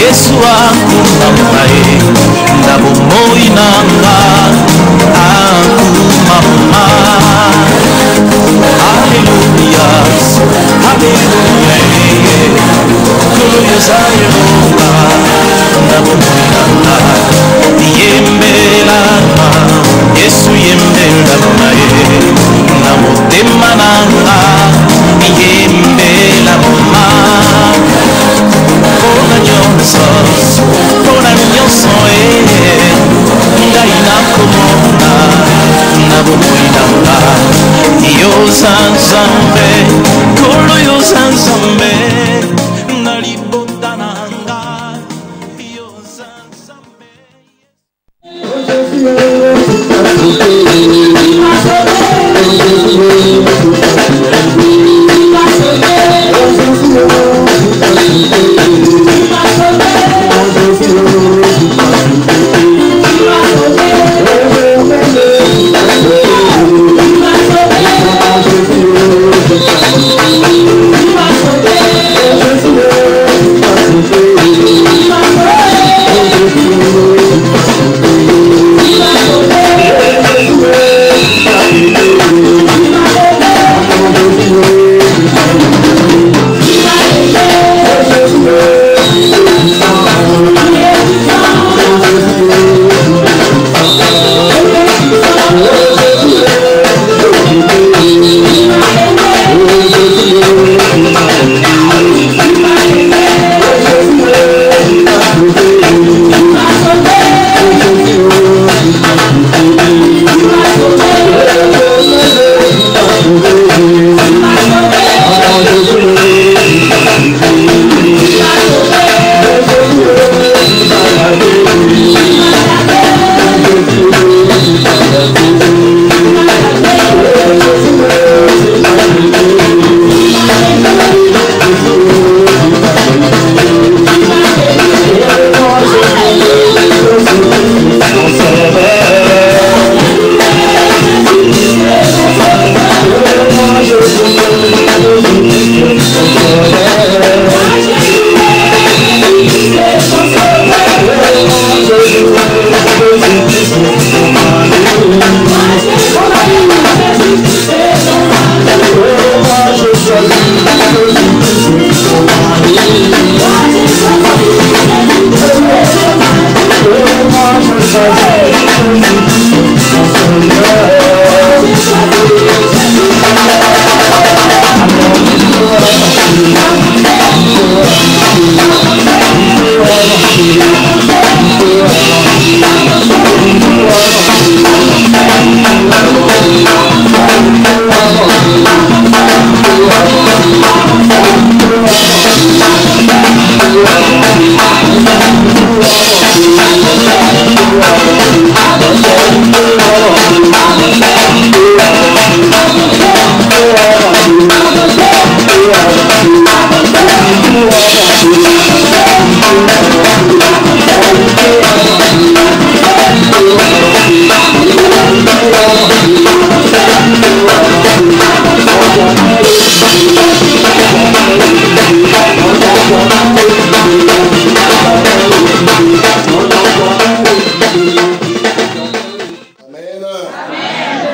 Yesu akumamae ndabo moinanga akumama. Hallelujah, hallelujah. Hallelujah, Zayonga ndabo moinanga yembelana. Yesu yembelana ndabo temananga yembelana. Ona nyonso ngaina komona nabomoinanga yosanzambe kolo yosanzambe nalibotananga yosanzambe.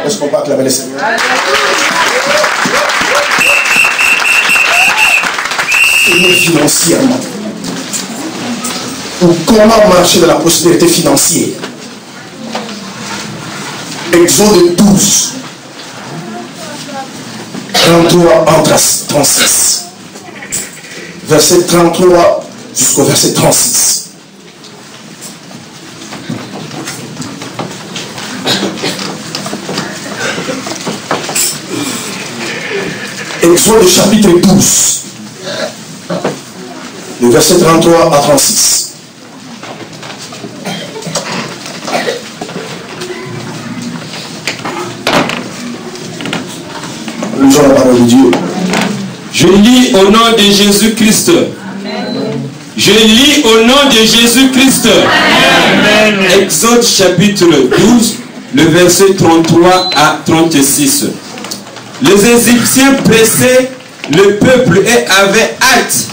Est-ce qu'on peut acclamer le Seigneur? Seigneur, financièrement. Ou comment marcher dans la prospérité financière? Exode 12, 33 en 36. Verset 33 jusqu'au verset 36. Exode chapitre 12, le verset 33 à 36. Lisons la parole de Dieu. Je lis au nom de Jésus-Christ. Je lis au nom de Jésus-Christ. Exode chapitre 12, le verset 33 à 36. Les Égyptiens pressaient le peuple et avaient hâte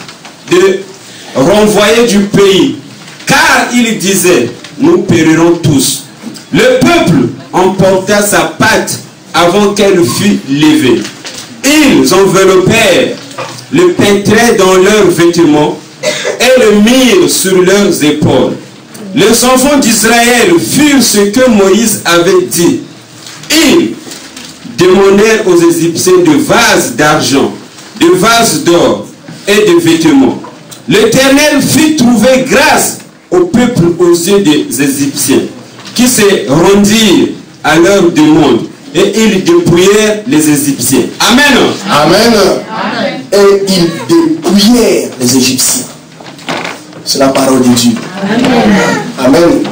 renvoyés du pays, car il disait, nous périrons tous. Le peuple emporta sa pâte avant qu'elle fût levée. Ils enveloppèrent le pétrin dans leurs vêtements et le mirent sur leurs épaules. Les enfants d'Israël firent ce que Moïse avait dit. Ils demandèrent aux Égyptiens de vases d'argent, de vases d'or et de vêtements. L'Éternel fit trouver grâce au peuple aux yeux des Égyptiens, qui se rendirent à leur demande, et ils dépouillèrent les Égyptiens. Amen. Amen. Et ils dépouillèrent les Égyptiens. C'est la parole de Dieu. Amen. Amen.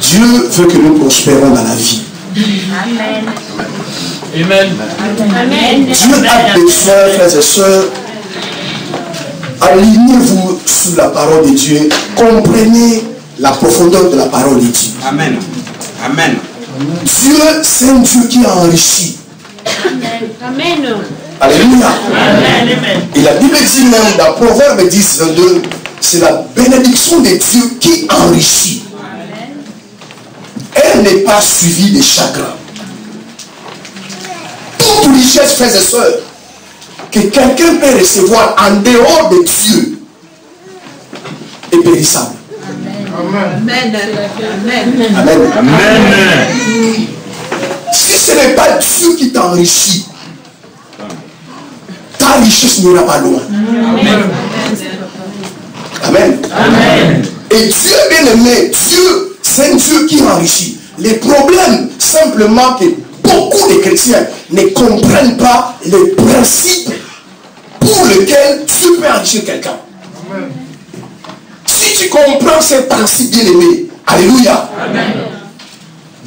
Dieu veut que nous prospérons dans la vie. Amen. Dieu a besoin, frères et sœurs, alignez-vous sur la parole de Dieu. Comprenez la profondeur de la parole de Dieu. Amen. Amen. Dieu, c'est un Dieu qui enrichit. Amen. Alléluia. Amen. Et la Bible dit même dans Proverbe 10, 22, c'est la bénédiction de Dieu qui enrichit. Elle n'est pas suivie de chagrin. Toute richesse, frères et sœurs, que quelqu'un peut recevoir en dehors de Dieu est périssable. Amen. Amen. Si ce n'est pas Dieu qui t'enrichit, ta richesse n'ira pas loin. Amen. Et Dieu, bien aimé, Dieu, c'est un Dieu qui enrichit. Les problèmes, simplement que beaucoup de chrétiens ne comprennent pas les principes pour lesquels Dieu peut enrichir quelqu'un. Si tu comprends ces principes, bien aimé, alléluia,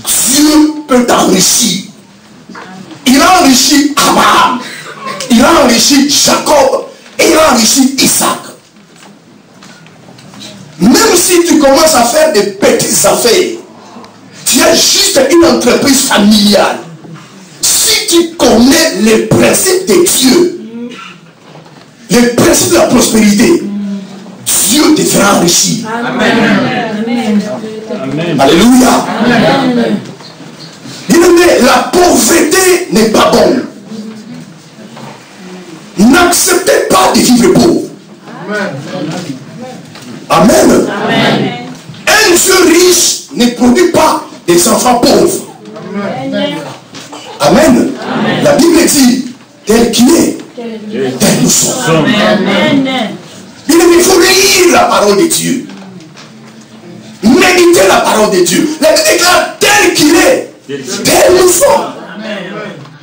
Dieu peut t'enrichir. Il a enrichi Abraham, il a enrichi Jacob et il a enrichi Isaac. Même si tu commences à faire des petites affaires, tu as juste une entreprise familiale. Si tu connais les principes de Dieu, les principes de la prospérité, Dieu te fera enrichir. Amen. Alléluia. Bien-aimé, la pauvreté n'est pas bonne. N'acceptez pas de vivre pauvre. Amen. Un Dieu riche ne produit pas des enfants pauvres. Amen. La Bible dit, tel qu'il est, tel nous sommes. Bien-aimé, il faut lire la parole de Dieu. Méditer la parole de Dieu. La Bible déclare tel qu'il est, tel nous sommes.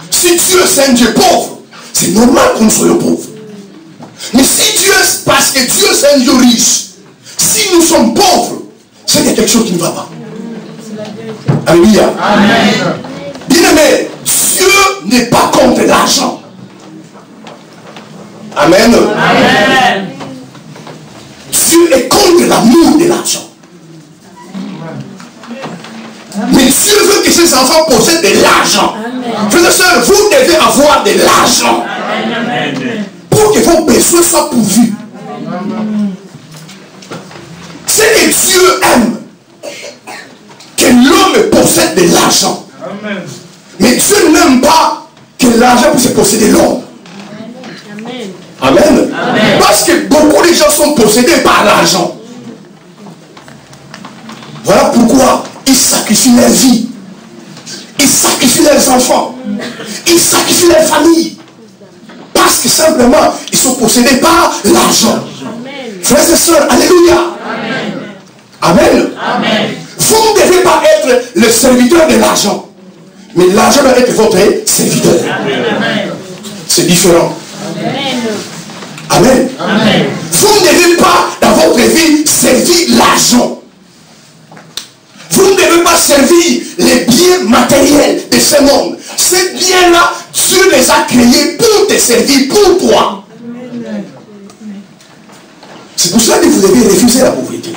Si Dieu c'est un Dieu pauvre, c'est normal que nous soyons pauvres. Mais si Dieu, parce que Dieu c'est un Dieu riche, si nous sommes pauvres, c'est qu'il y a quelque chose qui ne va pas. Alléluia. Bien-aimé, Dieu n'est pas contre l'argent. Amen. Dieu est contre l'amour de l'argent. Mais Dieu veut que ses enfants possèdent de l'argent. Frères et sœurs, vous devez avoir de l'argent pour que vos besoins soient pourvus. C'est que Dieu aime que l'homme possède de l'argent. Mais Dieu n'aime pas que l'argent puisse posséder l'homme. Amen. Parce que beaucoup de gens sont possédés par l'argent. Voilà pourquoi ils sacrifient leur vie. Ils sacrifient leurs enfants. Ils sacrifient leur famille. Parce que simplement, ils sont possédés par l'argent. Frères et sœurs, alléluia. Amen. Vous ne devez pas être le serviteur de l'argent. Mais l'argent doit être votre serviteur. C'est différent. Amen. Vous ne devez pas, dans votre vie, servir l'argent. Vous ne devez pas servir les biens matériels de ce monde. Ces biens-là, Dieu les a créés pour te servir, pour toi. C'est pour cela que vous devez refuser la pauvreté.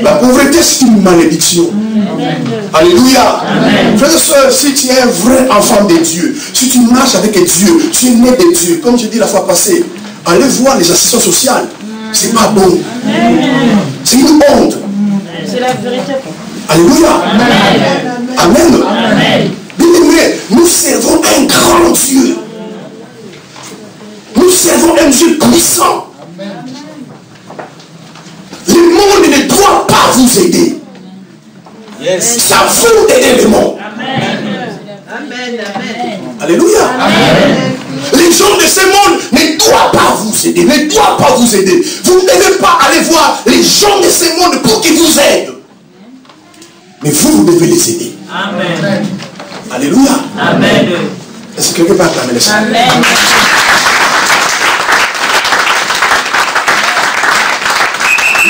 La pauvreté, c'est une malédiction. Alléluia. Frères et sœurs, si tu es un vrai enfant de Dieu, si tu marches avec Dieu, tu es né de Dieu. Comme je dis la fois passée, allez voir les assistants sociaux. C'est pas bon. C'est une honte. C'est la vérité. Alléluia. Amen. Bien-aimés, nous servons un grand Dieu. Nous servons un Dieu puissant. Le monde ne doit pas vous aider. C'est à vous d'aider le monde. Alléluia. Les gens de ce monde ne doivent pas vous aider. Ne doivent pas vous aider. Vous ne devez pas aller voir les gens de ce monde pour qu'ils vous aident. Mais vous devez les aider. Amen. Alléluia. Amen. Est-ce que quelqu'un peut acclamer le Seigneur? Amen.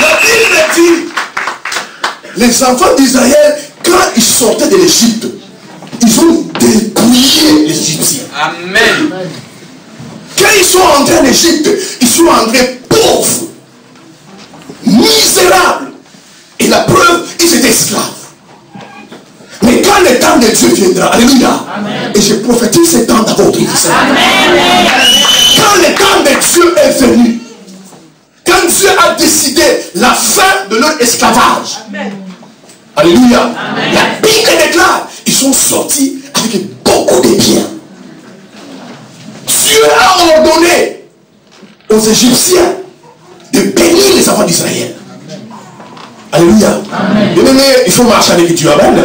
La Bible dit, les enfants d'Israël, quand ils sortaient de l'Égypte, ils ont dépouillé les Égyptiens. Amen. Quand ils sont entrés en Égypte, ils sont entrés pauvres, misérables. Et la preuve, ils étaient esclaves. Mais quand le temps de Dieu viendra, alléluia, et je prophétise ce temps dans votre vie. Quand le temps de Dieu est venu, quand Dieu a décidé la fin de leur esclavage, alléluia, la Bible déclare, ils sont sortis avec beaucoup de biens. Dieu a ordonné aux Égyptiens de bénir les enfants d'Israël. Alléluia. Bien-aimé, il faut marcher avec Dieu. Amen.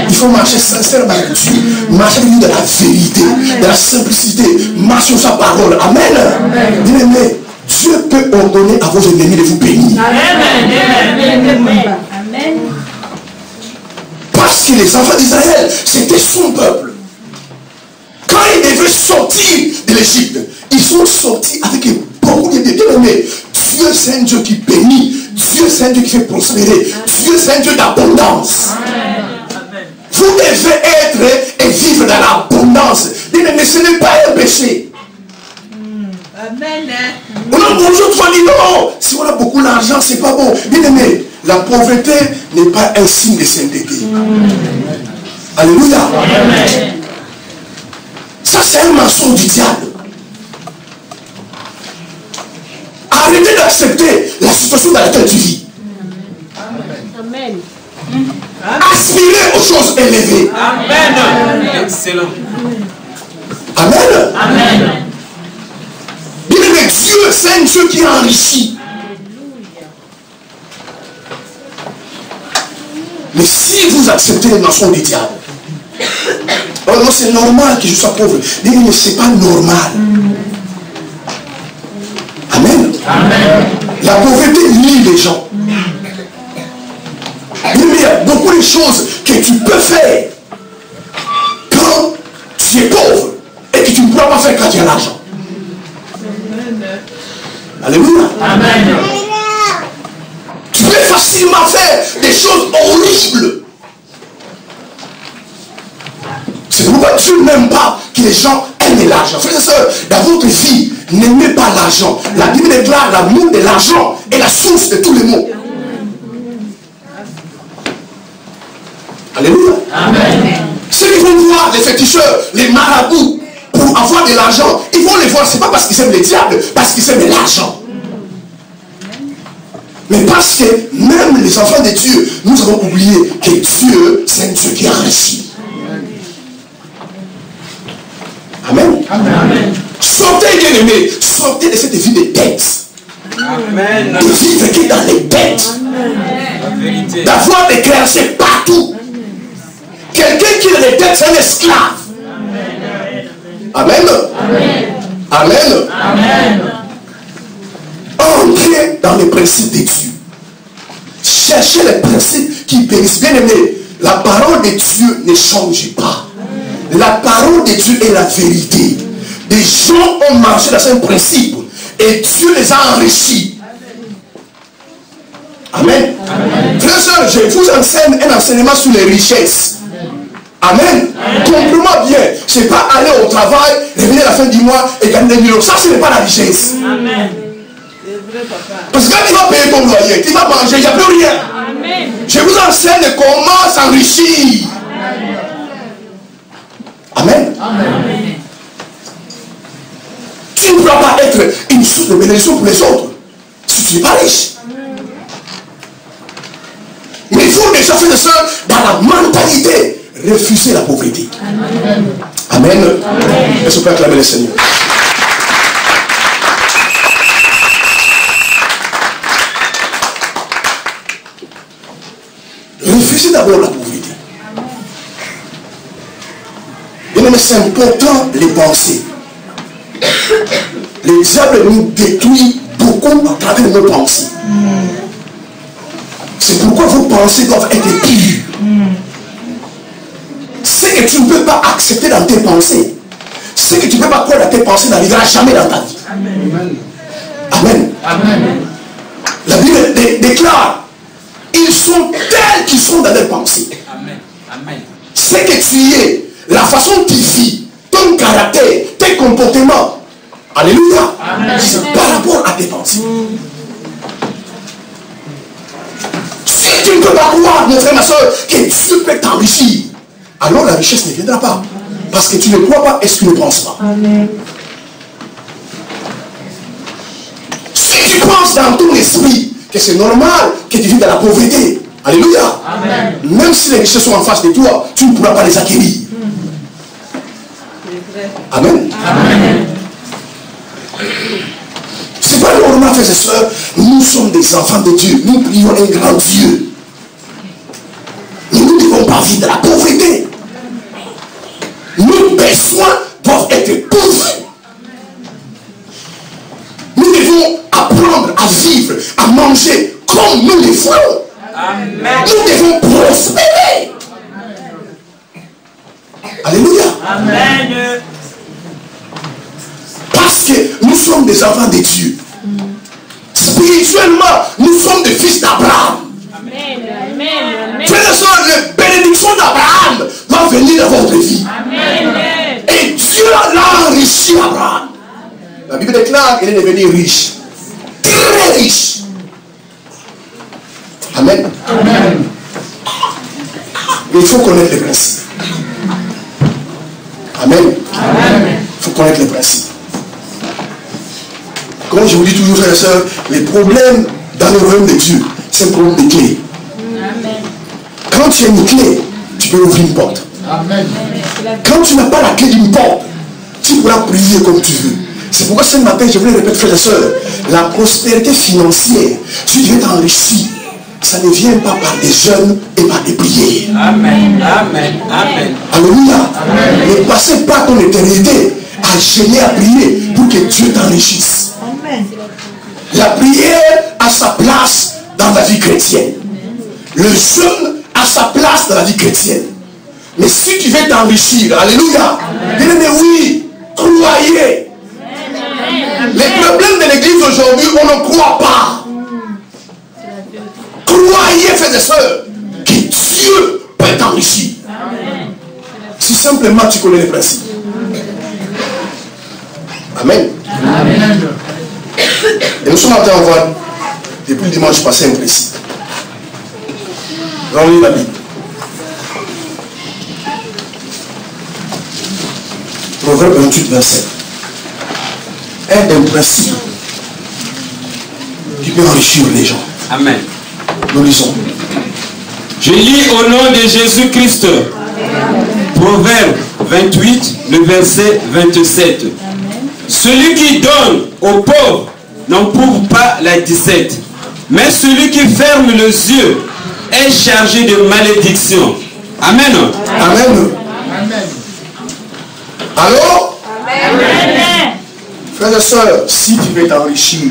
Il faut marcher sincèrement avec Dieu. Marcher avec lui de la vérité, de la simplicité. Marcher sur sa parole. Amen. Bien-aimé, Dieu peut ordonner à vos ennemis de vous bénir. Amen. Parce que les enfants d'Israël, c'était son peuple. Quand ils devaient sortir de l'Égypte, ils sont sortis avec beaucoup de bien-aimés. Dieu, c'est un Dieu qui bénit. Dieu, c'est un Dieu qui fait prospérer. Dieu, c'est un Dieu d'abondance. Vous devez être et vivre dans l'abondance. Mais ce n'est pas un péché. Amen. On a bonjour, tu vas dire non. Si on a beaucoup d'argent, c'est pas bon. Bien aimé, la pauvreté n'est pas un signe de sainteté. Alléluia. Ça, c'est un mensonge du diable. Arrêtez d'accepter la situation dans laquelle tu vis. Amen. Aspirez aux choses élevées. Amen. Excellent. Amen. Amen. Bien aimé, Dieu, c'est un Dieu qui enrichit. Mais si vous acceptez les mensonges du diable, oh non, c'est normal que je sois pauvre. Bien aimé, ce n'est pas normal. Amen. Amen. La pauvreté lie les gens. Il y a beaucoup de choses que tu peux faire quand tu es pauvre et que tu ne pourras pas faire quand tu as l'argent. Alléluia. Amen. Tu peux facilement faire des choses horribles. C'est pourquoi Dieu n'aime pas que les gens aiment l'argent. Frères et sœurs, dans votre vie, n'aimez pas l'argent. La Bible déclare l'amour de l'argent est la source de tous les maux. Alléluia. Amen. Ceux qui vont voir les féticheurs, les marabouts, pour avoir de l'argent, ils vont les voir, c'est pas parce qu'ils aiment le diable, parce qu'ils aiment l'argent. Mais parce que même les enfants de Dieu, nous avons oublié que Dieu, c'est un Dieu qui enrichit. Amen. Amen. Sortez, bien aimés, sortez de cette vie de dette. Amen. De vivre que dans les dettes. La vérité. D'avoir des créanciers partout. Quelqu'un qui a des dettes, c'est un esclave. Amen. Amen. Amen. Entrez dans les principes de Dieu. Cherchez les principes qui bénissent. Bien aimé, la parole de Dieu ne change pas. La parole de Dieu est la vérité. Des gens ont marché dans un principe et Dieu les a enrichis. Amen. Frères et sœurs, je vous enseigne un enseignement sur les richesses. Amen. Comprenez-moi bien. Ce n'est pas aller au travail, revenir à la fin du mois et gagner des millions. Ça, ce n'est pas la richesse. Amen. Parce que quand tu vas payer ton loyer, tu vas manger, il n'y a plus rien. Amen. Je vous enseigne comment s'enrichir. Amen. Tu ne pourras pas être une source de bénédiction pour les autres si tu n'es pas riche. Mais il faut déjà, frères et sœurs, dans la mentalité, refuser la pauvreté. Amen. Amen. Est-ce qu'on peut acclamer le Seigneur? Refusez d'abord la pauvreté. Mais c'est important les pensées. Le diable nous détruit beaucoup à travers nos pensées. C'est pourquoi vos pensées doivent être pures. Ce que tu ne peux pas accepter dans tes pensées, ce que tu ne peux pas croire dans tes pensées n'arrivera jamais dans ta vie. Amen. Amen. Amen. La Bible déclare, ils sont tels qu'ils sont dans leurs pensées. Amen. Amen. Ce que tu es, la façon dont tu vis, ton caractère, tes comportements, alléluia, c'est par rapport à tes pensées. Si tu ne peux pas croire, mon frère, ma soeur, que Dieu peut t'enrichir, alors la richesse ne viendra pas. Parce que tu ne crois pas et ce que tu ne penses pas. Amen. Si tu penses dans ton esprit que c'est normal que tu vis dans la pauvreté, alléluia, amen, même si les richesses sont en face de toi, tu ne pourras pas les acquérir. Amen. Amen. C'est pas normal, frères et sœurs. Nous sommes des enfants de Dieu. Nous prions un grand Dieu. Mais nous ne devons pas vivre de la pauvreté. Nos besoins doivent être pourvus. Nous devons apprendre à vivre, à manger comme nous le voulons. Amen. Nous devons prospérer. Alléluia. Amen. Parce que nous sommes des enfants de Dieu. Spirituellement, nous sommes des fils d'Abraham. Frères et sœurs, les bénédictions d'Abraham doivent venir dans votre vie. Amen. Et Dieu l'a enrichi Abraham. La Bible déclare qu'il est devenu riche. Très riche. Amen. Amen. Mais il faut connaître les principes. Amen. Amen. Il faut connaître les principes. Comme je vous dis toujours, frères et sœurs, les problèmes dans le royaume de Dieu, c'est un problème de clé. Amen. Quand tu as une clé, tu peux ouvrir une porte. Amen. Quand tu n'as pas la clé d'une porte, tu pourras prier comme tu veux. C'est pourquoi ce matin, je voulais répéter, frères et sœurs, la prospérité financière, si tu veux t'enrichir, ça ne vient pas par des jeûnes et par des prières. Amen. Amen. Amen. Alléluia. Amen. Ne passez pas ton éternité à gêner, à prier pour que Dieu t'enrichisse. Amen. La prière a sa place dans la vie chrétienne. Le jeûne a sa place dans la vie chrétienne. Mais si tu veux t'enrichir, alléluia, bien-aimé, oui, croyez. Les problèmes de l'église aujourd'hui, on ne croit pas. Croyez, frères et sœurs, que Dieu peut t'enrichir. Si simplement tu connais les principes. Amen. Amen. Et nous sommes en train de voir, depuis le dimanche passé, un principe. On lit la Bible. Proverbe 28, verset. Un principe qui peut enrichir les gens. Amen. Nous lisons. Je lis au nom de Jésus-Christ. Proverbe 28, le verset 27. Amen. Celui qui donne aux pauvres n'emprouve pas la disette, mais celui qui ferme les yeux est chargé de malédiction. Amen. Amen. Amen. Allô? Amen. Frères et sœurs, si tu veux t'enrichir,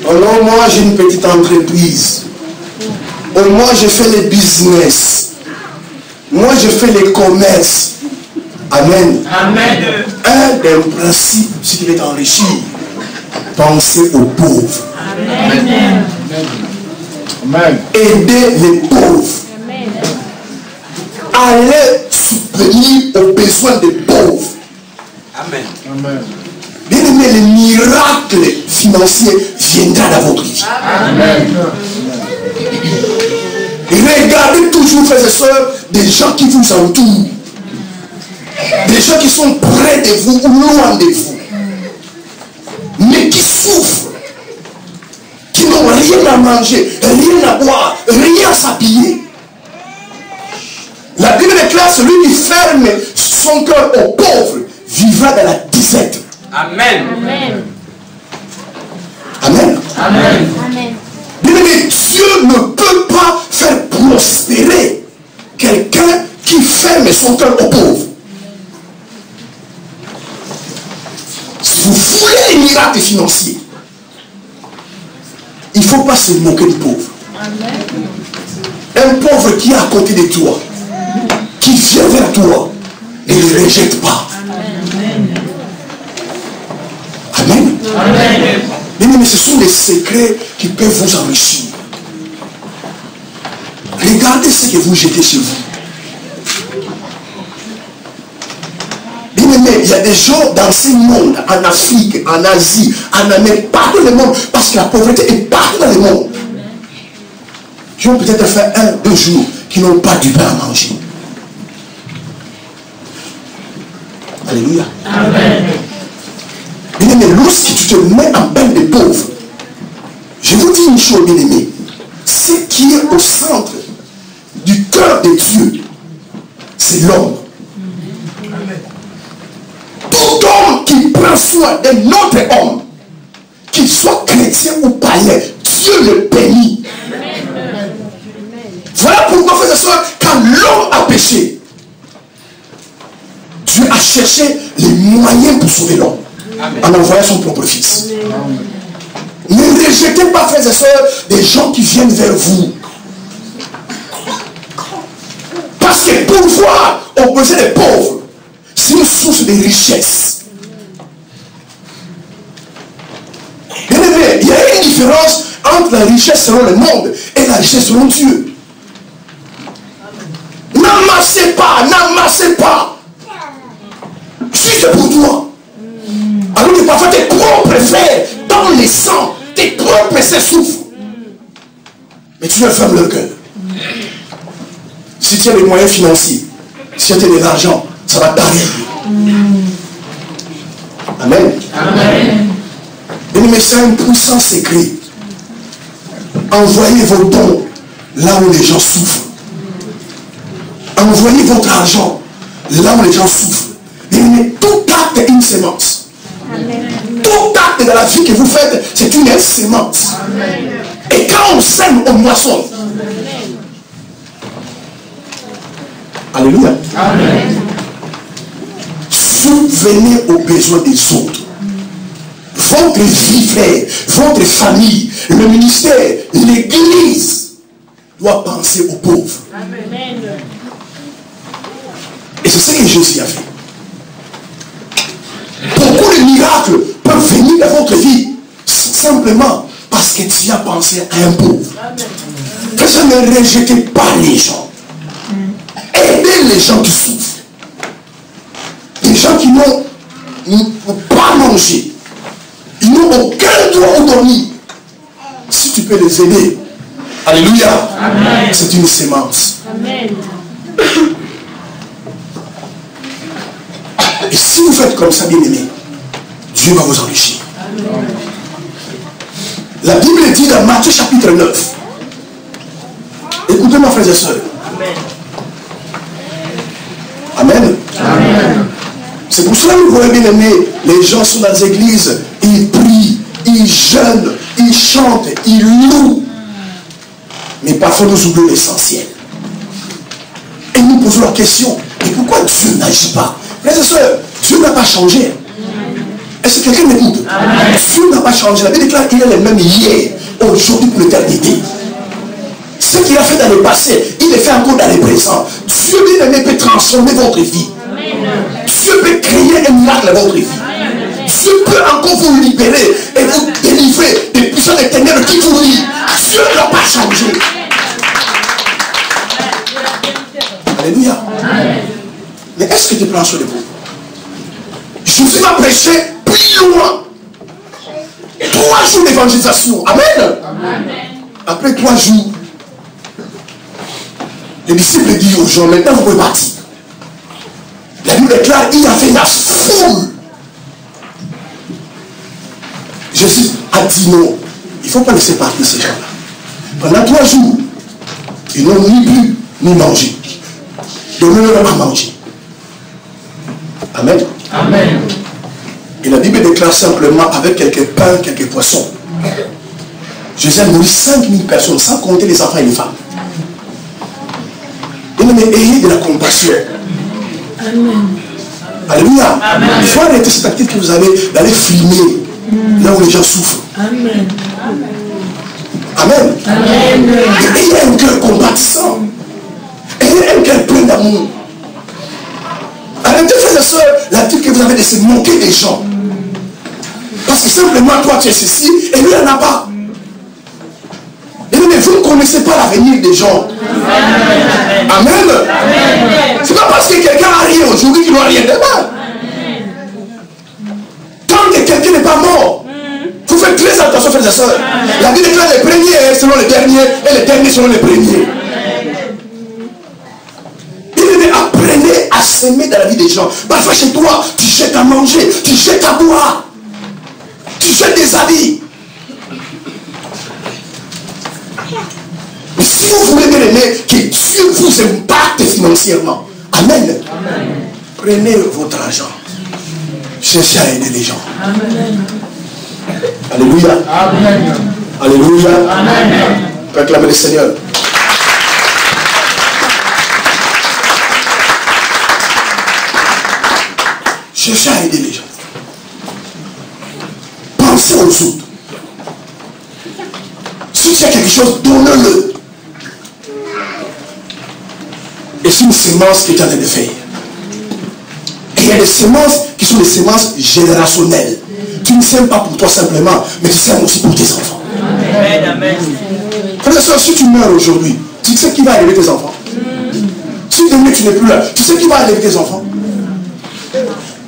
alors moi j'ai une petite entreprise. Au moins je fais les business. Moi je fais les commerces. Amen. Amen. Un des principes, si tu veux t'enrichir, penser aux pauvres. Amen. Amen. Aider les pauvres. Amen. Aller subvenir aux besoins des pauvres. Amen. Amen. Bien aimé, les miracles financiers viendront dans votre vie. Amen. Regardez toujours, frères et sœurs, des gens qui vous entourent. Des gens qui sont près de vous ou loin de vous. Mais qui souffrent. Qui n'ont rien à manger, rien à boire, rien à s'habiller. La Bible déclare, celui qui ferme son cœur aux pauvres vivra dans la disette. Amen. Amen. Amen. Amen. Amen. Bien aimé, Dieu ne peut pas faire prospérer quelqu'un qui ferme son cœur aux pauvres. Si vous voulez les miracles financiers, il ne faut pas se moquer du pauvre. Un pauvre qui est à côté de toi, qui vient vers toi, ne le rejette pas. Amen. Amen. Mais ce sont des secrets qui peuvent vous enrichir. Regardez ce que vous jetez chez vous. Bien aimé, il y a des gens dans ce monde, en Afrique, en Asie, en Amérique, partout dans le monde, parce que la pauvreté est partout dans le monde. Qui ont peut-être fait 1, 2 jours, qui n'ont pas du pain à manger. Alléluia. Amen. Bien aimé, lorsque tu te mets en peine de pauvre, je vous dis une chose, bien aimé, ce qui est au centre du cœur de Dieu, c'est l'homme. Tout homme qui prend soin d'un autre homme, qu'il soit chrétien ou païen, Dieu le bénit. Voilà pourquoi, frères et sœurs, quand l'homme a péché, Dieu a cherché les moyens pour sauver l'homme en envoyant son propre fils. Ne rejetez pas, frères et sœurs, des gens qui viennent vers vous. Parce que pouvoir opposer les pauvres, c'est une source de richesse. Bien aimé, il y a une différence entre la richesse selon le monde et la richesse selon Dieu. N'amassez pas, n'amassez pas. Juste pour toi. Alors que parfois tes propres frères, dans les sangs, tes propres frères souffrent. Mais tu leur fermes leur cœur. Si tu as les moyens financiers, si tu as de l'argent, ça va t'arriver. Amen. Amen. Mais c'est un puissant secret. Envoyez vos dons là où les gens souffrent. Envoyez votre argent là où les gens souffrent. Mais tout acte est une sémence. Tout acte dans la vie que vous faites, c'est une sémence. Et quand on sème, on moissonne. Alléluia. Amen. Souvenez aux besoins des autres. Votre vie, frère, votre famille, le ministère, l'église doit penser aux pauvres. Amen. Et c'est ce que Jésus a fait. Beaucoup de miracles peuvent venir dans votre vie simplement parce que tu as pensé à un pauvre. Que ça ne rejetez pas les gens. Aidez les gens qui souffrent. Les gens qui n'ont pas mangé. Ils n'ont aucun droit où dormir. Si tu peux les aider, alléluia, c'est une sémence. Amen. Et si vous faites comme ça, bien aimé, Dieu va vous enrichir. La Bible dit dans Matthieu chapitre 9. Écoutez-moi, frères et sœurs. Amen. Amen. C'est pour cela que vous voyez, bien aimé, les gens sont dans les églises, ils prient, ils jeûnent, ils chantent, ils louent. Mais parfois nous oublions l'essentiel. Et nous posons la question, et pourquoi Dieu n'agit pas? Frères et sœurs, Dieu n'a pas changé. Est-ce que quelqu'un m'écoute? Dieu n'a pas changé. La Bible déclare qu'il est le même hier, aujourd'hui pour l'éternité. Ce qu'il a fait dans le passé, il le fait encore dans le présent. Dieu bien-aimé peut transformer votre vie. Dieu peut créer un miracle dans votre vie. Dieu peut encore vous libérer et vous délivrer des puissants des ténèbres qui vous lient. Dieu n'a pas changé. Alléluia. Mais est-ce que tu prends soin de vous? Jésus va prêcher plus loin. 3 jours d'évangélisation. Amen. Après 3 jours, les disciples disent aux gens, maintenant vous pouvez partir. La Bible déclare, il y avait la foule. Jésus a dit non. Il ne faut pas laisser partir ces gens-là. Pendant 3 jours, ils n'ont ni bu, ni mangé. Donnez-leur à manger. Amen. Amen. Et la Bible déclare simplement avec quelques pains, quelques poissons. Jésus a nourri 5000 personnes, sans compter les enfants et les femmes. Mais ayez de la compassion. Amen. Alléluia. Il faut arrêter cette activité que vous avez d'aller filmer là où les gens souffrent. Amen. Amen. Amen. Et ayez un cœur compatissant. Ayez un cœur plein d'amour. Arrêtez, frères et sœurs, l'activité que vous avez de se moquer des gens. Parce que simplement, toi, tu es ceci et lui, il n'en a pas. Mais vous ne connaissez pas l'avenir des gens. Amen. C'est pas parce que quelqu'un a rien aujourd'hui qu'il doit rien demain. Tant que quelqu'un n'est pas mort, vous faites très attention, frères et sœurs. La Bible déclare les premiers selon les derniers et les derniers selon les premiers. Apprenez à s'aimer dans la vie des gens. Parfois chez toi, tu jettes à manger, tu jettes à boire, tu jettes des habits. Mais si vous voulez bien aimer, que Dieu vous impacte financièrement. Amen. Prenez votre argent. Cherchez à aider les gens. Amen. Alléluia. Amen. Alléluia. Amen. On peut acclamer le Seigneur. Cherchez à aider les gens. Pensez aux autres. Si tu as quelque chose, donne-le. Et c'est une sémence que tu es en train de faire. Et il y a des sémences qui sont des sémences générationnelles. Tu ne sèmes pas pour toi simplement, mais tu sèmes aussi pour tes enfants. Amen. Amen. Frère et soeur, si tu meurs aujourd'hui, tu sais qui va élever tes enfants. Si demain tu n'es plus là, tu sais qui va élever tes enfants.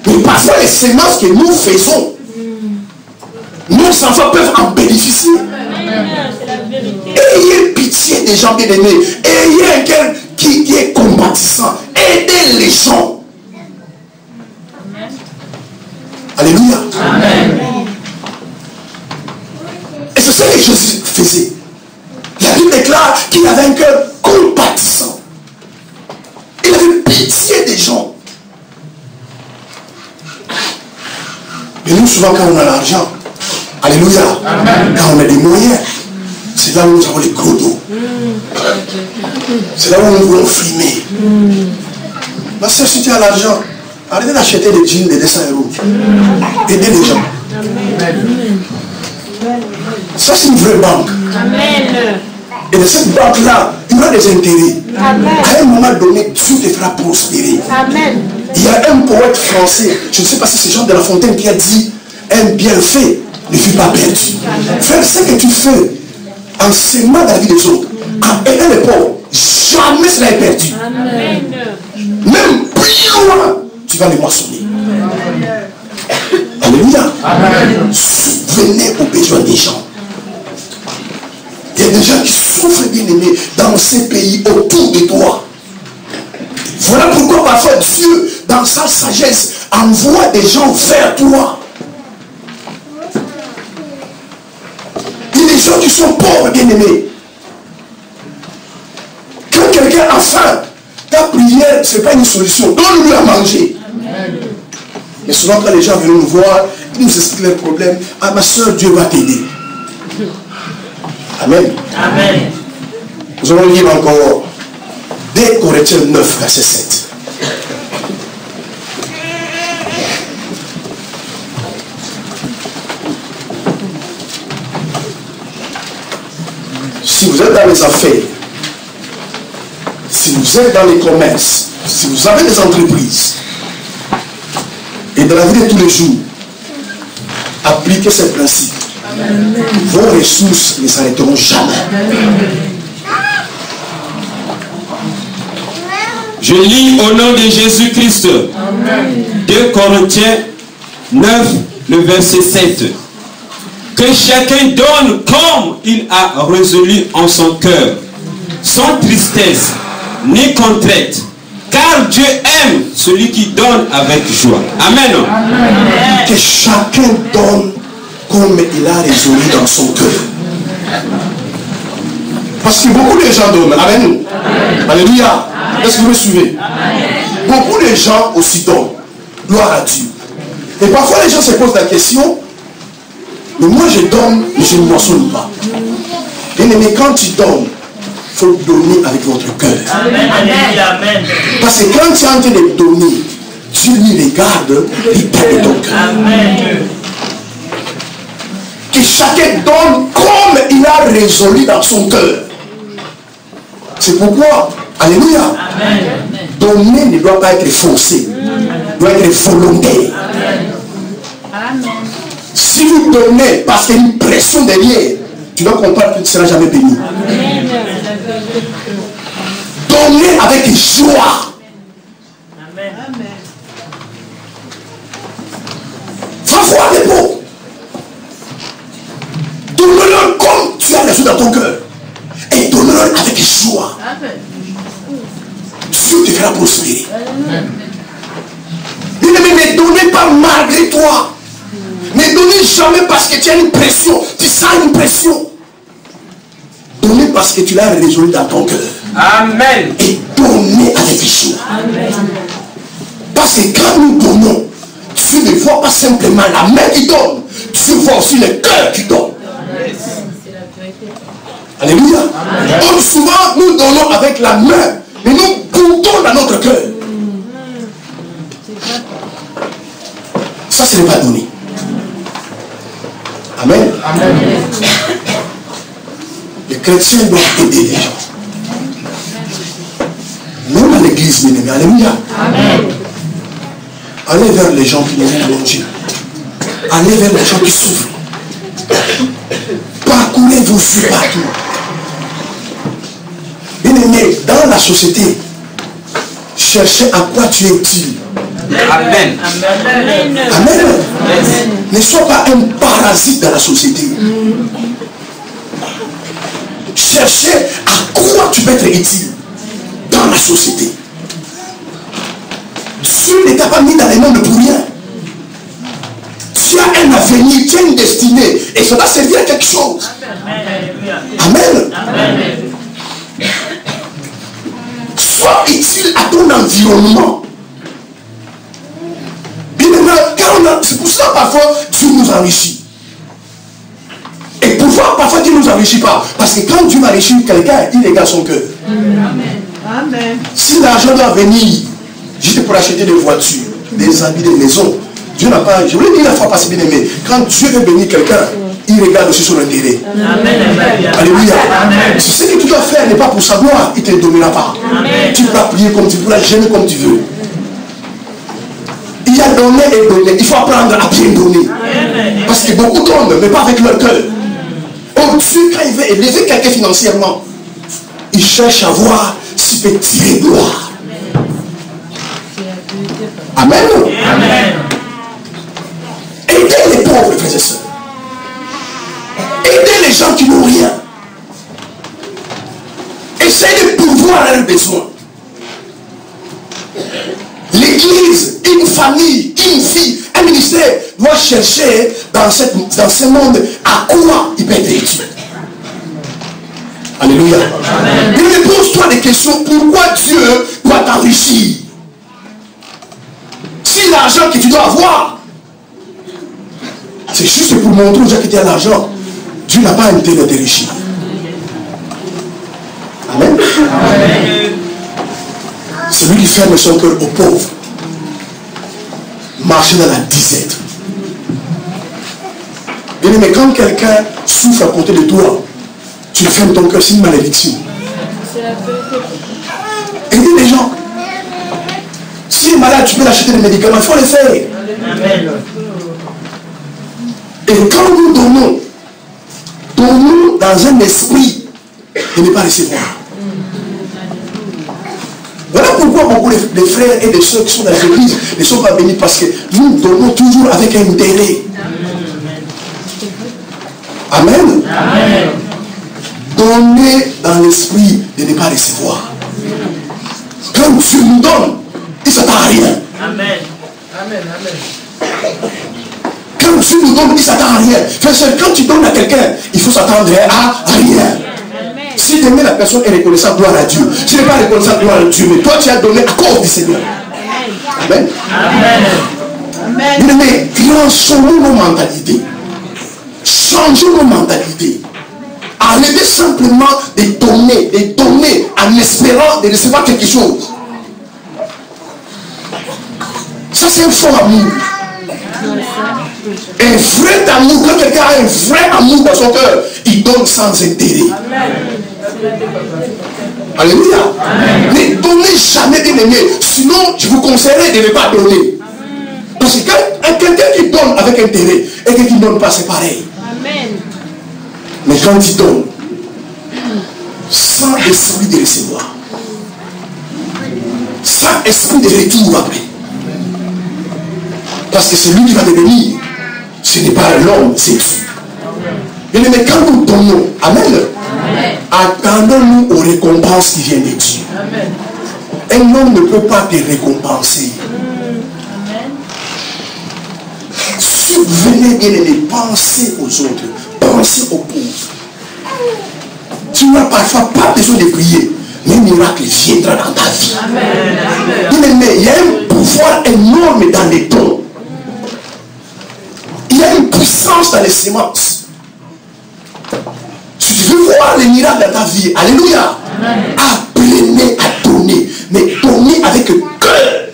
Mais parfois les sémences que nous faisons, nos enfants peuvent en bénéficier. Ayez pitié des gens bien-aimés. Ayez un cœur qui est compatissant. Aidez les gens. Alléluia. Amen. Et c'est ce que Jésus faisait. La Bible déclare qu'il avait un cœur compatissant. Il avait pitié des gens. Mais nous, souvent, quand on a l'argent, alléluia, quand on a des moyens, c'est là où nous avons les gros dos. C'est là où nous voulons filmer. Ma soeur, si tu as l'argent, arrêtez d'acheter des jeans de 200 €. Aidez les gens. Ça, c'est une vraie banque. Amen. Et de cette banque-là, il y aura des intérêts. À un moment donné, Dieu te fera prospérer. Amen. Il y a un poète français, je ne sais pas si c'est Jean de La Fontaine qui a dit, un bienfait ne fut pas perdu. Frère, ce que tu fais en s'aimant dans la vie des autres, en aidant les pauvres, jamais cela est perdu. Amen. Même plus loin, tu vas les moissonner. Alléluia. Subvenez aux besoins des gens. Il y a des gens qui souffrent, bien aimés, dans ces pays autour de toi. Voilà pourquoi parfois Dieu, dans sa sagesse, envoie des gens vers toi. Il y a des gens qui sont pauvres, bien aimés. Quand quelqu'un a faim, ta prière, ce n'est pas une solution. Donne-lui à manger. Mais souvent, quand les gens viennent nous voir, ils nous expliquent leurs problèmes. Ah, ma soeur, Dieu va t'aider. Amen. Amen. Nous allons lire encore 2 Corinthiens 9, verset 7. Si vous êtes dans les affaires, si vous êtes dans les commerces, si vous avez des entreprises, et dans la vie de tous les jours, appliquez ces principes. Vos ressources ne s'arrêteront jamais. Je lis au nom de Jésus-Christ. 2 Corinthiens 9, le verset 7. Que chacun donne comme il a résolu en son cœur, sans tristesse ni contrainte, Car Dieu aime celui qui donne avec joie. Amen. Que chacun donne comme il a résolu dans son cœur. Parce que beaucoup de gens donnent. Amen. Alléluia. Est-ce que vous me suivez? Beaucoup de gens aussi donnent. Gloire à Dieu. Et parfois les gens se posent la question, mais moi je donne, mais je ne moissonne pas. Mais quand tu donnes, il faut donner avec votre cœur. Amen. Amen. Parce que quand tu es en train de donner, Dieu lui regarde l'état de ton cœur. Amen. Que chacun donne comme il a résolu dans son cœur. C'est pourquoi, alléluia, donner ne doit pas être forcé, doit être volontaire. Si vous donnez parce qu'il y a une pression derrière, tu dois comprendre que tu ne seras jamais béni. Donnez avec joie. Va voir les pauvres. Donne-leur comme tu as reçu dans ton cœur. Et donne-leur avec joie. Dieu te fera prospérer. Mais ne donnez pas malgré toi. Ne donnez jamais parce que tu as une pression. Tu sens une pression. Donnez parce que tu l'as résolu dans ton cœur. Amen. Et donnez avec joie. Parce que quand nous donnons, Dieu ne voit pas simplement la main qui donne. Dieu voit aussi le cœur qui donne. Alléluia. Donc souvent nous donnons avec la main, mais nous comptons dans notre cœur. Ça, ce n'est pas donné. Amen. Les chrétiens doivent aider les gens. Même à l'église, bien aimé. Alléluia. Allez vers les gens qui n'ont rien à Dieu. Allez vers les gens qui souffrent. Parcourez vos vies partout. Bien aimé, dans la société, cherchez à quoi tu es utile. Amen. Amen. Ne sois pas un parasite dans la société. Cherchez à quoi tu peux être utile dans la société. Dieu ne t'a pas mis dans les mondes pour rien. Tu as un avenir, tu as une destinée. Et ça va servir à quelque chose. Amen. Sois utile à ton environnement. C'est pour ça parfois Dieu nous enrichit. Et pourquoi parfois Dieu ne nous enrichit pas? Parce que quand Dieu enrichit quelqu'un, il regarde son cœur. Amen. Si l'argent doit venir juste pour acheter des voitures, des habits, des maisons, Dieu n'a pas, je vous l'ai dit la fois passée, bien aimé, quand Dieu veut bénir quelqu'un, il regarde aussi son intérêt. Alléluia. Si ce que tu dois faire n'est pas pour sa gloire, il ne te le donnera pas. Amen. Tu pourras prier comme tu veux, gêner comme tu veux. Il y a donné et donné. Il faut apprendre à bien donner. Parce que beaucoup donnent, mais pas avec leur cœur. Oh Dieu, quand il veut élever quelqu'un financièrement, il cherche à voir s'il peut tirer gloire. Amen. Aidez les pauvres, frères et sœurs. Aidez les gens qui n'ont rien. Essayez de pourvoir à leurs besoins. L'église, une famille, une vie, un ministère doit chercher dans ce monde à quoi il peut être utile. Alléluia. Il me pose-toi des questions. Pourquoi Dieu doit t'enrichir? Si l'argent que tu dois avoir, c'est juste pour montrer aux gens que tu as l'argent, Dieu n'a pas intérêt de t'enrichir. Amen. Celui qui ferme son cœur aux pauvres, marcher dans la disette. Bien aimé, quand quelqu'un souffre à côté de toi, tu fermes ton cœur, c'est une malédiction. Aidez les gens. Si il est malade, tu peux l'acheter des médicaments, il faut les faire. Amen. Et quand nous donnons, donnons dans un esprit de ne pas recevoir. Voilà pourquoi beaucoup de frères et de soeurs qui sont dans les églises ne sont pas bénis, parce que nous donnons toujours avec un intérêt. Amen. Donnez dans l'esprit de ne pas recevoir. Quand Dieu nous donne, il ne s'attend à rien. Amen. Quand Dieu nous donne, il ne s'attend à rien. Quand tu donnes à quelqu'un, il faut s'attendre à rien. Si demain la personne est reconnaissante, gloire à Dieu. Si elle n'est pas reconnaissante, gloire à Dieu. Mais toi, tu as donné à cause du Seigneur. Amen. Mais transformons nos mentalités. Changeons nos mentalités. Arrêtez simplement de donner en espérant de recevoir quelque chose. Ça, c'est un faux amour. Un vrai amour, quand quelqu'un a un vrai amour dans son cœur, il donne sans intérêt. Alléluia. Ne donnez jamais, bien aimé. Sinon, je vous conseillerais de ne pas donner. Parce que quand quelqu'un qui donne avec intérêt et quelqu'un qui ne donne pas, c'est pareil. Mais quand il donne, sans esprit de recevoir, sans esprit de retour après. Parce que c'est lui qui va devenir. Ce n'est pas l'homme, c'est Dieu. Bien aimé, quand nous donnons, amen, attendons-nous aux récompenses qui viennent de Dieu. Un homme ne peut pas te récompenser. Subvenez bien aimé, pensez aux autres, pensez aux pauvres. Tu n'as parfois pas besoin de prier, mais un miracle viendra dans ta vie. Bien aimé, il y a un pouvoir énorme dans les dons. Il y a une puissance dans les semences. Si tu veux voir les miracles dans ta vie, alléluia, apprenez à donner, mais donner avec cœur,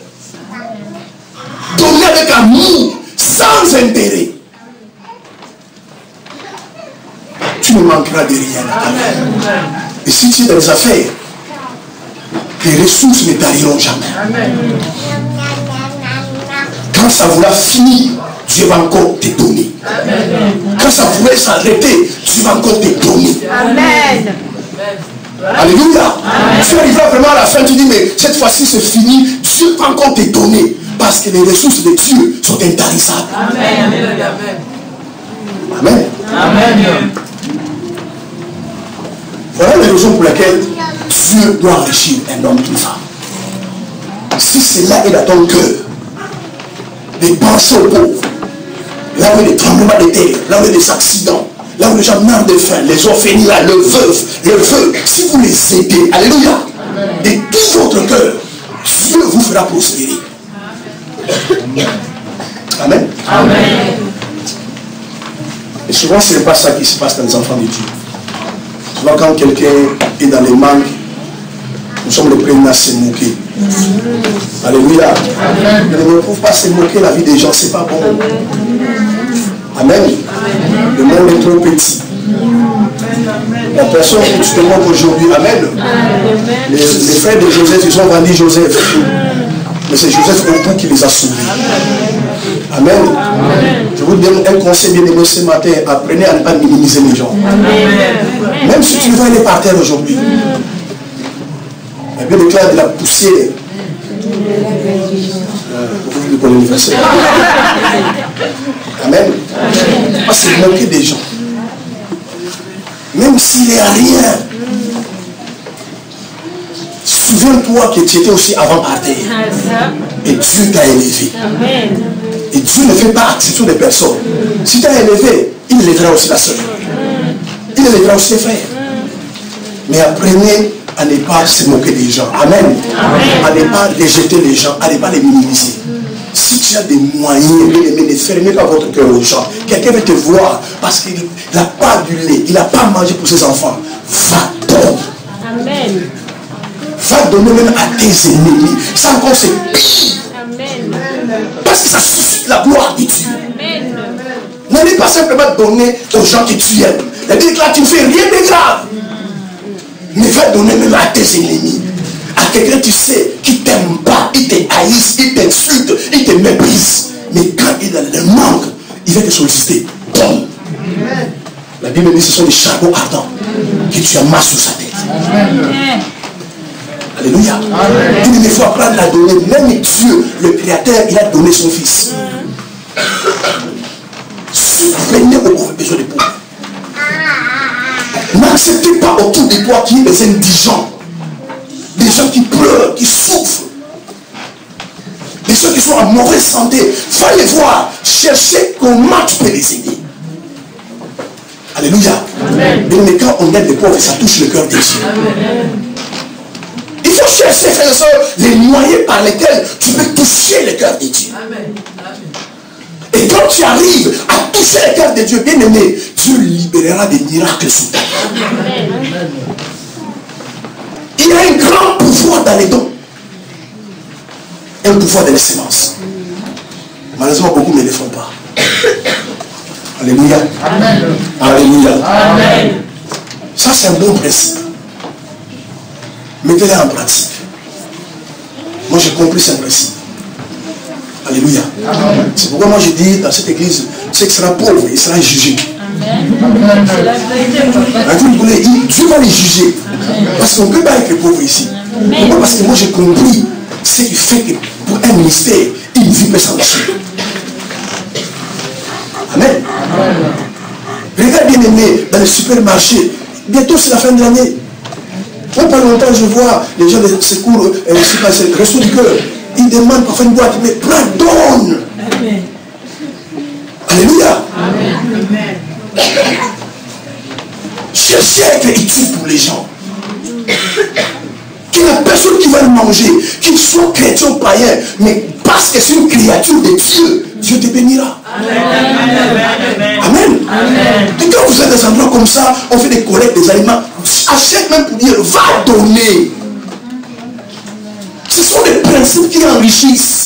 donner avec amour, sans intérêt. Tu ne manqueras de rien à ta vie. Et si tu es dans les affaires, les ressources ne t'arriveront jamais. Quand ça voudra finir, Dieu va encore te donner. Quand ça pourrait s'arrêter, Dieu va encore te donner. Amen. Alléluia. Tu arriveras vraiment à la fin, tu dis, mais cette fois-ci c'est fini, Dieu va encore te donner. Parce que les ressources de Dieu sont intarissables. Amen. Amen. Amen. Voilà les raisons pour lesquelles Dieu doit enrichir un homme ou une femme. Si cela est dans ton cœur, de penser aux pauvres, là où il y a des tremblements de terre, là où il y a des accidents, là où les gens meurent de faim, les orphelins, là, le veuve, si vous les aidez, alléluia, de tout votre cœur, Dieu vous fera prospérer. Amen. Amen. Et souvent, ce n'est pas ça qui se passe dans les enfants de Dieu. Souvent, quand quelqu'un est dans les manques, nous sommes les premiers à se moquer. Alléluia. Amen. Mais ne faut pas se moquer la vie des gens, c'est pas bon. Amen. Le monde est trop petit. La personne que tu te moques aujourd'hui, amen. Les frères de Joseph, ils ont vendu Joseph. Mais c'est Joseph au bout qui les a sauvés. Amen. Je vous donne un conseil bien aimé ce matin. Apprenez à ne pas minimiser les gens. Amen. Même si tu veux aller par terre aujourd'hui. Il y a bien de la poussière. Pour l'anniversaire. Amen. On va se moquer des gens. Même s'il n'est à rien. Souviens-toi que tu étais aussi avant par terre. Et Dieu t'a élevé. Et Dieu ne fait pas exception des personnes. Si tu as élevé, il élèvera aussi la sœur. Il élèvera aussi les frères. Mais apprenez à ne pas se moquer des gens. Amen. À ne pas rejeter les gens, à ne pas les minimiser. Si tu as des moyens de ne fermer pas votre cœur aux gens, quelqu'un veut te voir parce qu'il n'a pas du lait, il n'a pas mangé pour ses enfants, va donner. Amen. Va donner même à tes ennemis. Ça encore c'est pire. Amen. Parce que ça suscite la gloire de Dieu. N'allez pas simplement donner aux gens que tu aimes. C'est-à-dire que là tu ne fais rien de grave. Mais va donner même à tes ennemis. À quelqu'un tu sais qui ne t'aime pas, il te haïsse, il t'insulte, il te méprise. Mais quand il a le manque, il va te solliciter. Donne. La Bible dit que ce sont des charbons ardents que tu amasses sur sa tête. Amen. Alléluia. Il faut apprendre à donner. Même Dieu, le Créateur, il a donné son Fils. Subvenez aux besoins des pauvres. N'acceptez pas autour de toi qui est des indigents. des gens qui pleurent, qui souffrent, des gens qui sont en mauvaise santé. Va les voir, chercher comment tu peux les aider. Alléluia. Mais quand on aide les pauvres, ça touche le cœur des Dieu. Il faut chercher, frères et sœurs, les moyens par lesquels tu peux toucher le cœur des dieux. Et quand tu arrives à toucher le cœur de Dieu, bien aimé, Dieu libérera des miracles sous ta vie. Il y a un grand pouvoir dans les dons. Un pouvoir de l'excellence. Malheureusement, beaucoup ne le font pas. Alléluia. Amen. Alléluia. Amen. Ça, c'est un bon principe. Mettez-le en pratique. Moi, j'ai compris ce principe. Alléluia. C'est pourquoi moi, je dis dans cette église, ceux qui sera pauvre, il sera jugé. Amen. Dieu va les juger. Parce qu'on ne peut pas être pauvre ici. Pourquoi? Parce que moi, j'ai compris ce qui fait que pour un ministère, une vie peut s'enrichir. Amen. Regarde bien aimé, dans les supermarchés, bientôt c'est la fin de l'année. Pas longtemps, je vois les gens de secours, Restos du Cœur, ils demandent pour faire une boîte, mais pardonne. Alléluia. Amen. Cherchez à être utile pour les gens. Qu'il y ait personne qui va le manger, qu'il soit chrétien ou païen, mais parce que c'est une créature de Dieu, Dieu te bénira. Amen. Amen. Et quand vous êtes dans un endroit comme ça, on fait des collectes des aliments, achète même pour dire, va donner. Ce sont des principes qui enrichissent.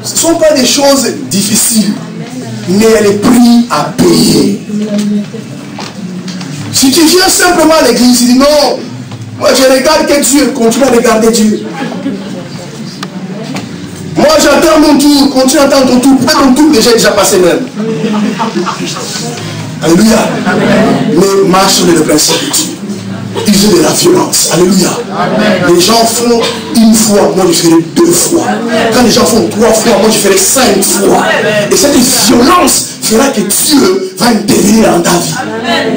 Ce ne sont pas des choses difficiles, mais il y a les prix à payer. Si tu viens simplement à l'église, tu dis non, moi je regarde que Dieu, continue à regarder Dieu. Moi j'attends mon tour, continue à attendre ton tour. Peut-être ton tour déjà passé même. Alléluia. Mais marche sur le principe de Dieu. Ils ont de la violence. Alléluia. Amen. Les gens font une fois, moi je ferai 2 fois. Amen. Quand les gens font 3 fois, moi je ferai 5 fois. Amen. Et cette violence fera que Dieu va intervenir dans ta vie. Amen.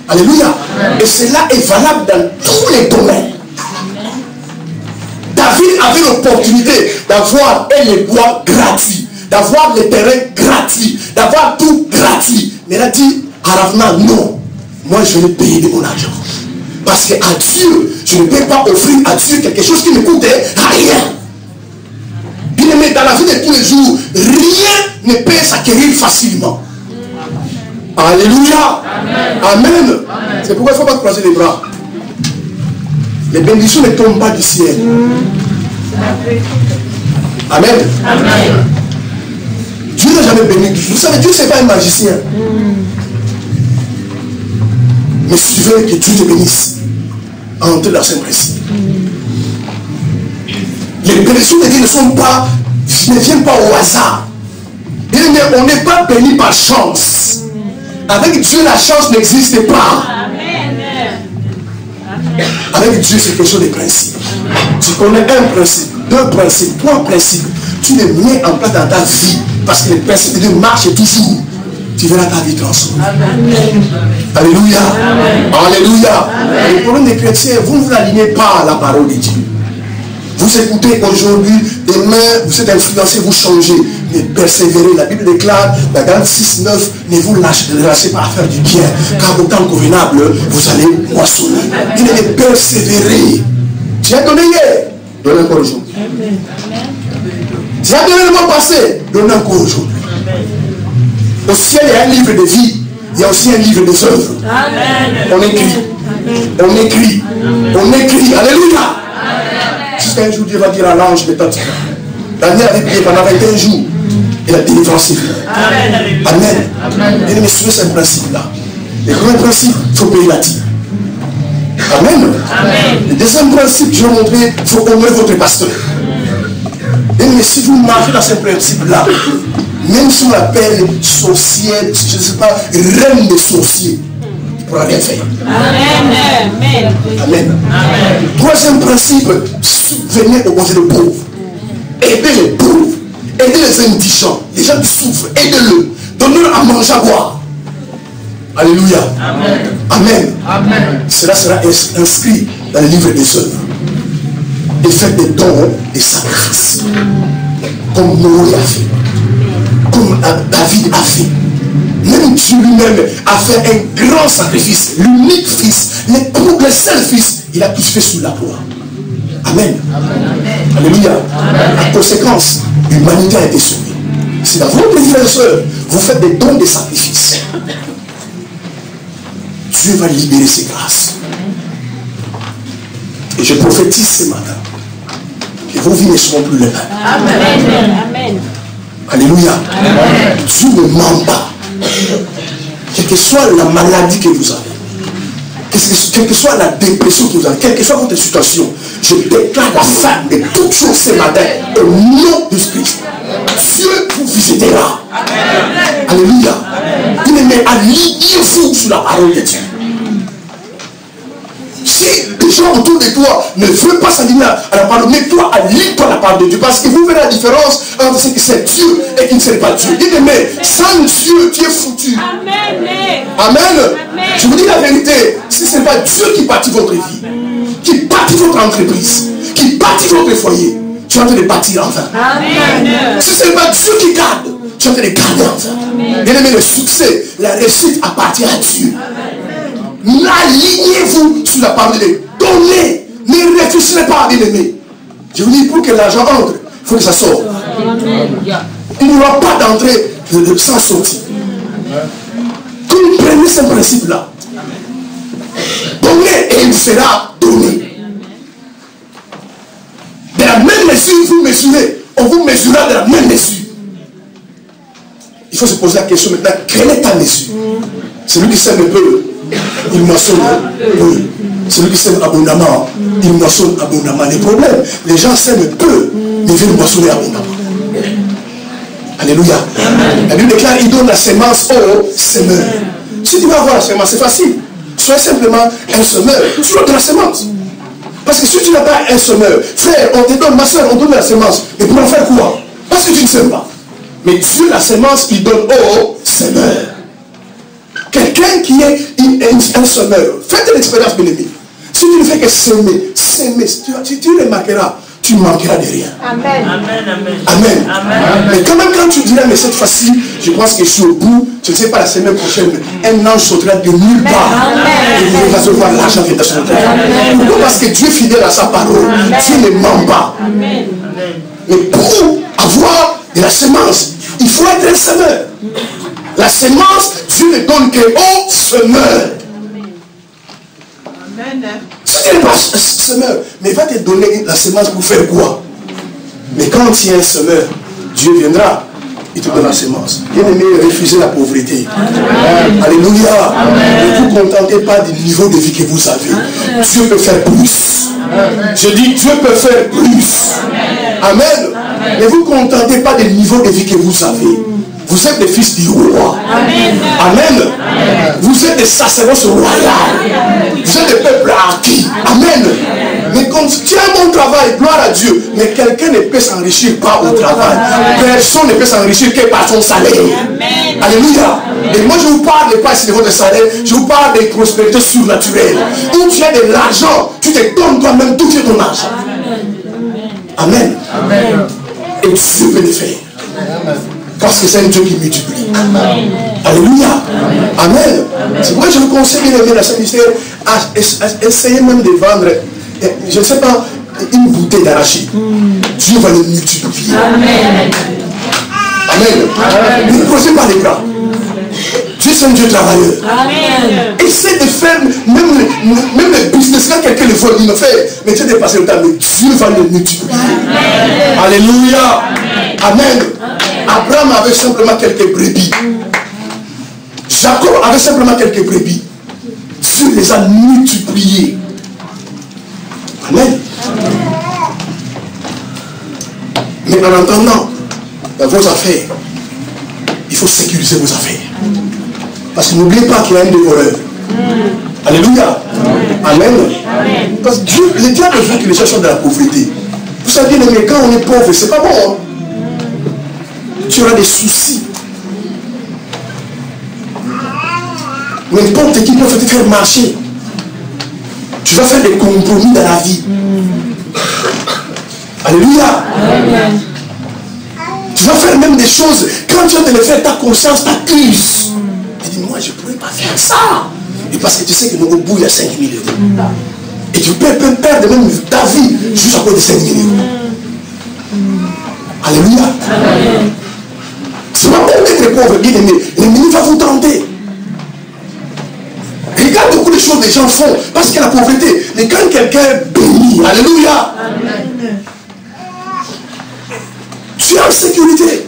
Alléluia. Amen. Et cela est valable dans tous les domaines. David avait l'opportunité d'avoir les bois gratuits, d'avoir les terrains gratuits, d'avoir tout gratuit. Mais il a dit à Ravna, non, moi je vais payer de mon argent. Parce qu'à Dieu, je ne peux pas offrir à Dieu quelque chose qui ne coûtait rien. Bien aimé, dans la vie de tous les jours, rien ne peut s'acquérir facilement. Alléluia. Amen. Amen. C'est pourquoi il ne faut pas croiser les bras. Les bénédictions ne tombent pas du ciel. Amen. Amen. Dieu n'a jamais béni. Vous savez, Dieu, ce n'est pas un magicien. Mais si tu veux que Dieu te bénisse, entre dans ce principe. Les bénédictions de Dieu ne viennent pas au hasard. On n'est pas béni par chance. Avec Dieu, la chance n'existe pas. Avec Dieu, c'est quelque chose de principe. Tu connais un principe, 2 principes, 3 principes. Tu les mets en place dans ta vie. Parce que les principes de Dieu marchent toujours. Tu verras ta vie transformée. Alléluia. Amen. Alléluia. Amen. Le problème des chrétiens, vous ne vous alignez pas à la parole de Dieu. Vous écoutez aujourd'hui, demain, vous êtes influencé, vous changez. Mais persévérez. La Bible déclare, dans Galates 6:9, ne vous lâchez pas à faire du bien. Car au temps convenable, vous allez moissonner. Il est persévérer. Tu as donné hier, donne encore aujourd'hui. Tu as donné le mois passé, donne encore aujourd'hui. Au ciel, il y a un livre de vie. Il y a aussi un livre des œuvres. On écrit. On écrit. On écrit. Alléluia. Jusqu'à un jour, Dieu va dire à l'ange de Tati. Daniel avait prié pendant 21 jours. Et la délivrance est venue. Amen. Amen. Mais suivez ce principe-là. Le premier principe, il faut payer la dîme. Amen. Le deuxième principe, je vais montrer, il faut honorer votre pasteur. Mais si vous marchez dans ce principe-là, même si on l'appelle sorcière, je ne sais pas, reine des sorciers, il ne pourra rien faire. Amen. Amen. Amen. Troisième principe, subvenir aux besoins des pauvres. Aider les pauvres. Aider les indigents. Les gens qui souffrent. Aidez-le. Donnez-leur à manger, à boire. Alléluia. Amen. Amen. Amen. Cela sera inscrit dans le livre des œuvres. Et faites des dons, des sacrifices. Comme Noé a fait. Comme David a fait. Même Dieu lui-même a fait un grand sacrifice. L'unique fils, le seul fils, il a tout fait sous la croix. Amen. Amen. Alléluia. Amen. La conséquence, l'humanité a été sauvée. Si dans votre frères et sœurs, vous faites des dons, des sacrifices, Dieu va libérer ses grâces. Et je prophétise ce matin que vos vies ne seront plus les mêmes. Amen. Amen. Alléluia. Amen. Dieu ne ment pas. Quelle que soit la maladie que vous avez, quelle que soit la dépression que vous avez, quelle que soit votre situation, je déclare la fin de toutes choses ce matin au nom de Christ. Dieu vous visitera. Amen. Alléluia. Il aimait alliez-vous sur la parole de Dieu. Si les gens autour de toi ne veulent pas s'aligner à la parole, mais toi, allie-toi à la parole de Dieu. Parce que vous verrez la différence entre ce que c'est Dieu et qui ne sait pas Dieu. Il aimait, sans Dieu, tu es foutu. Amen. Amen. Je vous dis la vérité. Si ce n'est pas Dieu qui bâtit votre vie, qui bâtit votre entreprise, qui bâtit votre foyer, tu es en train de bâtir en vain. Amen. Si ce n'est pas Dieu qui garde, tu es en train de garder en vain. Bien aimé, le succès, la réussite appartient à Dieu. Alignez-vous sur la parole de Dieu. Donnez. Ne réfléchissez pas, bien aimé. Je vous dis, pour que l'argent entre, il faut que ça sorte. Il n'y aura pas d'entrée sans sortie. Que vous preniez ce principe-là. Donnez et il sera donné. De la même mesure, vous mesurez. On vous mesurera de la même mesure. Il faut se poser la question maintenant, quelle est ta mesure? Celui qui sème un peu, il moissonne peu. Celui qui sème abondamment, il moissonne abondamment. Les problèmes, les gens sèment peu, mais ils veulent moissonner abondamment. Alléluia. La Bible déclare, il donne la sémence au semeur. Si tu veux avoir la sémence, c'est facile. Sois simplement un semeur. Tu dois de la sémence. Parce que si tu n'as pas un semeur, frère, on te donne, ma soeur, on donne la sémence. Et pour en faire quoi? Parce que tu ne sèmes pas. Mais Dieu, la sémence, il donne au semeur. Quelqu'un qui est un semeur, faites l'expérience, bien aimé. Si tu ne fais que semer, tu remarqueras, tu ne manqueras de rien. Amen. Amen. Mais quand même, quand tu diras, mais cette fois-ci, je pense que je suis au bout, je ne sais pas, la semaine prochaine, un ange sautera de nulle part. Et vous allez recevoir l'argent qui est dans son cœur. Pourquoi? Parce que Dieu est fidèle à sa parole. Dieu ne ment pas. Mais pour avoir de la semence, il faut être un semeur. La semence, Dieu ne donne qu'au semeur. Si tu n'es pas semeur, mais il va te donner la semence pour faire quoi? Mais quand tu es un semeur, Dieu viendra, il te donne la semence. Bien-aimé, refusez la pauvreté. Amen. Alléluia. Amen. Ne vous contentez pas du niveau de vie que vous avez. Amen. Dieu peut faire plus. Amen. Je dis, Dieu peut faire plus. Amen. Amen. Ne vous contentez pas du niveau de vie que vous avez. Vous êtes des fils du roi. Amen. Amen. Amen. Vous êtes des sacerdoces royaux. Vous êtes des peuples acquis. Amen. Mais quand tu as un bon travail, gloire à Dieu. Mais quelqu'un ne peut s'enrichir pas au travail. Personne ne peut s'enrichir que par son salaire. Amen. Alléluia. Et moi je vous parle pas ici de votre salaire. Je vous parle de prospérité surnaturelle. Où tu as de l'argent, tu te donnes toi-même tout ton argent. Amen. Amen. Et Dieu peut le faire. Amen. Parce que c'est un Dieu qui multiplie. Amen. Alléluia. Amen. Amen. C'est pourquoi je vous conseille d'aimer la Saint-Mystère à essayer même de vendre, je ne sais pas, une bouteille d'arachide. Dieu va le multiplier. Amen. Amen. Ne posez pas les bras. Dieu c'est un Dieu travailleur. Amen. Essaie de faire, même le business, quand quelqu'un le vole, il le fait. Mais tu as dépassé le temps, mais Dieu va le multiplier. Amen. Alléluia. Amen. Amen. Abraham avait simplement quelques brebis. Jacob avait simplement quelques brebis. Dieu les a multipliés. Amen. Mais en entendant, dans vos affaires, il faut sécuriser vos affaires. Parce que n'oubliez pas qu'il y a un dévoreur. Alléluia. Amen. Parce que Dieu, le diable veut que les gens soient dans la pauvreté. Vous savez, mais quand on est pauvre, c'est pas bon. Hein? Tu auras des soucis. N'importe qui peut te faire marcher. Tu vas faire des compromis dans la vie. Alléluia. Amen. Tu vas faire même des choses. Quand tu vas te le faire, ta conscience t'accuse. Tu dis, moi je ne pourrais pas faire ça. Et parce que tu sais que au bout il y a 5 000 euros. Et tu peux perdre même ta vie juste à cause de 5 000 euros. Alléluia. Amen. C'est pas même être pauvre, bien aimé. L'ennemi va vous tenter. Regarde beaucoup de choses que les gens font parce qu'il y a la pauvreté. Mais quand quelqu'un est béni, alléluia, Amen. tu es en sécurité.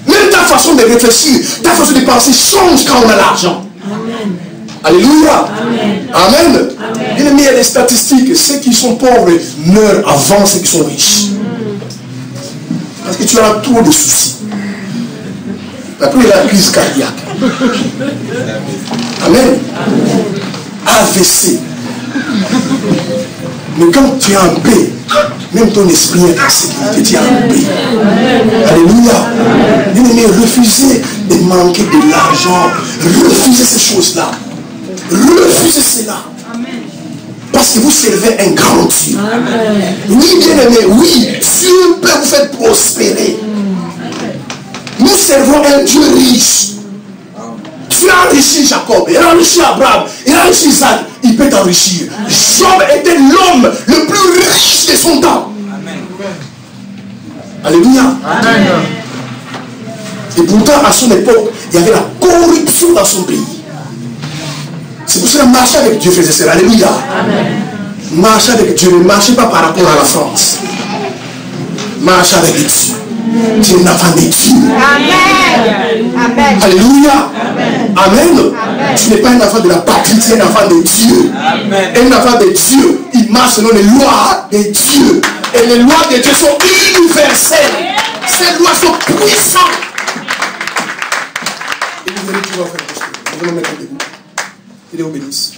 Même ta façon de réfléchir, ta façon de penser change quand on a l'argent. Amen. Alléluia. Amen. Amen. Bien aimé, il y a des statistiques. Ceux qui sont pauvres meurent avant ceux qui sont riches. Parce que tu as trop de soucis. Après, il y a la crise cardiaque. Amen. AVC. Mais quand tu es en paix, même ton esprit est en sécurité, tu es en paix. Alléluia. Bien aimé, refusez de manquer de l'argent. Refusez ces choses-là. Refusez cela. Parce que vous servez un grand Dieu. Oui, bien aimé, oui, Dieu peut vous faire prospérer. Nous servons un Dieu riche. Dieu a enrichi Jacob, il a enrichi Abraham, il a enrichi Isaac, il peut t'enrichir. Job était l'homme le plus riche de son temps. Alléluia. Et pourtant, à son époque, il y avait la corruption dans son pays. C'est pour cela marcher avec Dieu, frères et sœurs. Alléluia. Marcher avec Dieu, ne marchez pas par rapport à la France. Marche avec Dieu. Tu es un enfant de Dieu. Amen. Amen. Alléluia. Amen. Tu n'es pas un enfant de la patrie, tu es un enfant de Dieu. Amen. Un enfant de Dieu, il marche selon les lois de Dieu. Et les lois de Dieu sont universelles. Ces lois sont puissantes. Et vous allez pouvoir faire prospérer. Nous allons mettre debout. Il est au bénisse.